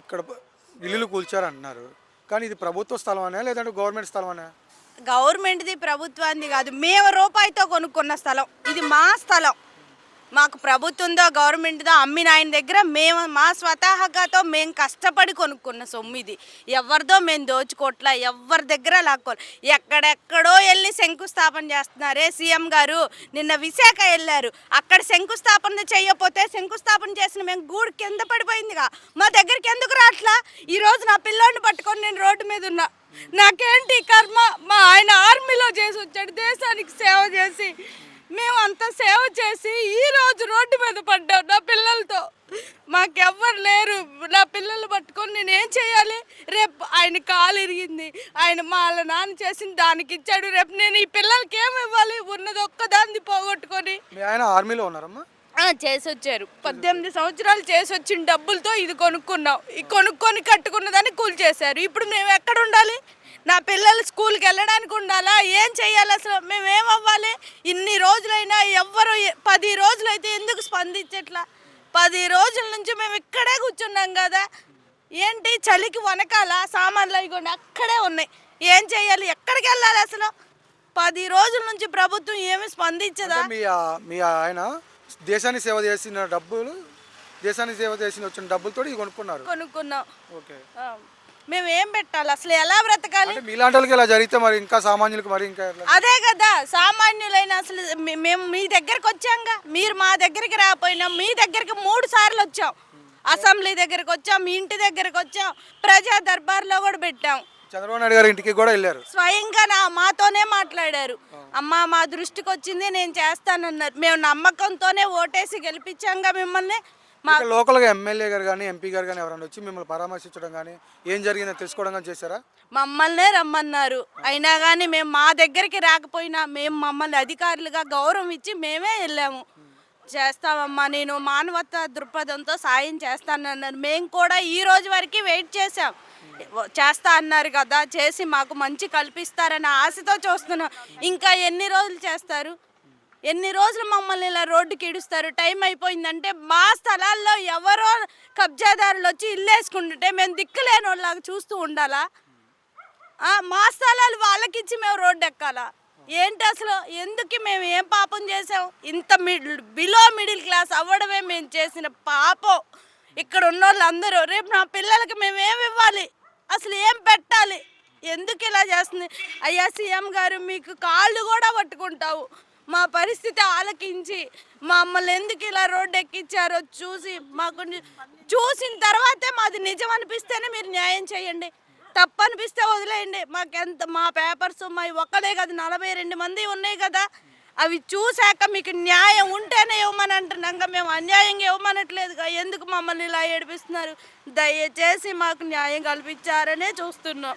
ఇక్కడ ఇల్లులు కూల్చారంటున్నారు. కానీ ఇది ప్రభుత్వ స్థలమనా లేదంటే గవర్నమెంట్ స్థలమనా? గవర్నమెంట్ది ప్రభుత్వాన్ని కాదు, మేము రూపాయితో కొనుక్కున్న స్థలం, ఇది మా స్థలం. మాకు ప్రభుత్వందో గవర్నమెంట్దో అమ్మిన ఆయన దగ్గర మేము మా స్వతహాగాతో మేము కష్టపడి కొనుక్కున్న సొమ్ము ఇది. ఎవరిదో మేము దోచుకోట్లా, ఎవరి దగ్గర లాక్కోవాలి. ఎక్కడెక్కడో వెళ్ళి శంకుస్థాపన చేస్తున్నారే సీఎం గారు. నిన్న విశాఖ వెళ్ళారు, అక్కడ శంకుస్థాపన చేయకపోతే శంకుస్థాపన చేసిన మేము గూడు కింద పడిపోయిందిగా, మా దగ్గరికి ఎందుకు రాట్లా? ఈరోజు నా పిల్లోడిని పట్టుకొని నేను రోడ్డు మీద ఉన్నా. నాకేంటి కర్మ? మా ఆయన ఆర్మీలో చేసి వచ్చాడు, దేశానికి సేవ చేసి. మేము అంత సేవ చేసి ఈరోజు రోడ్డు మీద పడ్డాం నా పిల్లలతో. మాకెవ్వరు లేరు. నా పిల్లలు పట్టుకొని నేనేం చేయాలి? రేపు ఆయన కాలు ఇరిగింది, ఆయన వాళ్ళ నాన్న చేసిన దానికి ఇచ్చాడు. రేపు నేను ఈ పిల్లలకి ఏమి ఇవ్వాలి? ఉన్నది ఒక్కదాన్ని పోగొట్టుకొని. మీ ఆయన ఆర్మీలో ఉన్నారమ్మా? చేసి వచ్చారు. 18 సంవత్సరాలు చేసి వచ్చిన డబ్బులతో ఇది కొనుక్కున్నాం. ఈ కొనుక్కొని కట్టుకున్నదాన్ని కూల్ చేశారు. ఇప్పుడు మేము ఎక్కడ ఉండాలి? నా పిల్లలు స్కూల్కి వెళ్ళడానికి ఉండాలా? ఏం చెయ్యాలి? అసలు మేమేమవ్వాలి? ఇన్ని రోజులైనా ఎవ్వరు 10 రోజులైతే ఎందుకు స్పందించట్లా? 10 రోజుల నుంచి మేము ఇక్కడే కూర్చున్నాం కదా. ఏంటి చలికి వనకాల? సామాన్లు అవి అక్కడే ఉన్నాయి. ఏం చెయ్యాలి? ఎక్కడికి వెళ్ళాలి అసలు? 10 రోజుల నుంచి ప్రభుత్వం ఏమి స్పందించదా? మీ ఆయన దేశాన్ని సేవ చేసిన వచ్చిన డబ్బులతో కొనుక్కున్నాం. ఓకే, మేము ఏం పెట్టాలి? అసలు ఎలా బ్రతకాలి? మీలాంటి వాళ్ళకి ఇలా జరిగితే మరి ఇంకా సామాన్యులకు మరి ఇంకా అదే కదా. సామాన్యులైన అసలు మేము మీ దగ్గరకు వచ్చాంగా, మీరు మా దగ్గరికి రాకపోయినా మీ దగ్గరికి 3 సార్లు వచ్చాం. అసెంబ్లీ దగ్గరకు వచ్చాం, మీ ఇంటి దగ్గరకు వచ్చాం, ప్రజా దర్బార్లో కూడా పెట్టాం. చంద్రబాబు నాయుడు గారి ఇంటికి కూడా వెళ్ళారు. స్వయంగా మాతోనే మాట్లాడారు. అమ్మ మా దృష్టికి వచ్చింది, నేను చేస్తానన్నారు. మేము నమ్మకంతోనే ఓటేసి గెలిపించాంగా మిమ్మల్ని. లోకల్గా ఎమ్మెల్యే గారు కానీ ఎంపీ గారు కానీ ఎవరైనా వచ్చి మిమ్మల్ని పరామర్శించడం కానీ ఏం జరిగిందో తెలుసుకోవడం కానీ చేశారా? మమ్మల్నే రమ్మన్నారు. అయినా కానీ మేము మా దగ్గరికి రాకపోయినా మేము మమ్మల్ని అధికారులుగా గౌరవం ఇచ్చి మేమే వెళ్ళాము. చేస్తామమ్మా, నేను మానవతా దృక్పథంతో సాయం చేస్తానన్నారు. మేము కూడా ఈ రోజు వరకు వెయిట్ చేసాం. చేస్తా అన్నారు కదా, చేసి మాకు మంచి కల్పిస్తారన్న ఆశతో చూస్తున్నాం. ఇంకా ఎన్ని రోజులు చేస్తారు? ఎన్ని రోజులు మమ్మల్ని ఇలా రోడ్డుకి ఇడుస్తారు? టైం అయిపోయిందంటే మా స్థలాల్లో ఎవరో కబ్జాదారులు వచ్చి ఇల్లు వేసుకుంటుంటే మేము దిక్కులేని వాళ్ళలాగా చూస్తూ ఉండాలా? మా స్థలాలు వాళ్ళకిచ్చి మేము రోడ్డు ఎక్కాలా? ఏంటి అసలు? ఎందుకు? మేము ఏం పాపం చేసాం? ఇంత బిలో మిడిల్ క్లాస్ అవ్వడమే మేము చేసిన పాపం. ఇక్కడ ఉన్న వాళ్ళందరూ రేపు నా పిల్లలకి మేము ఏమి ఇవ్వాలి? అసలు ఏం పెట్టాలి? ఎందుకు ఇలా చేస్తుంది? అయ్యా సీఎం గారు, మీకు కాళ్ళు కూడా పట్టుకుంటావు. మా పరిస్థితి ఆలకించి మమ్మల్ని ఎందుకు ఇలా రోడ్డు ఎక్కించారో చూసిన తర్వాతే మాది నిజం అనిపిస్తేనే మీరు న్యాయం చేయండి. తప్పు అనిపిస్తే వదిలేయండి. మా పేపర్స్ మా ఒక్కడే కదా, 42 మంది ఉన్నాయి కదా. అవి చూశాక మీకు న్యాయం ఉంటేనే ఇవ్వమని అంటున్నాక మేము అన్యాయంగా ఇవ్వమనట్లేదుగా. ఎందుకు మమ్మల్ని ఇలా ఏడిపిస్తున్నారు? దయచేసి మాకు న్యాయం కల్పించారనే చూస్తున్నాం.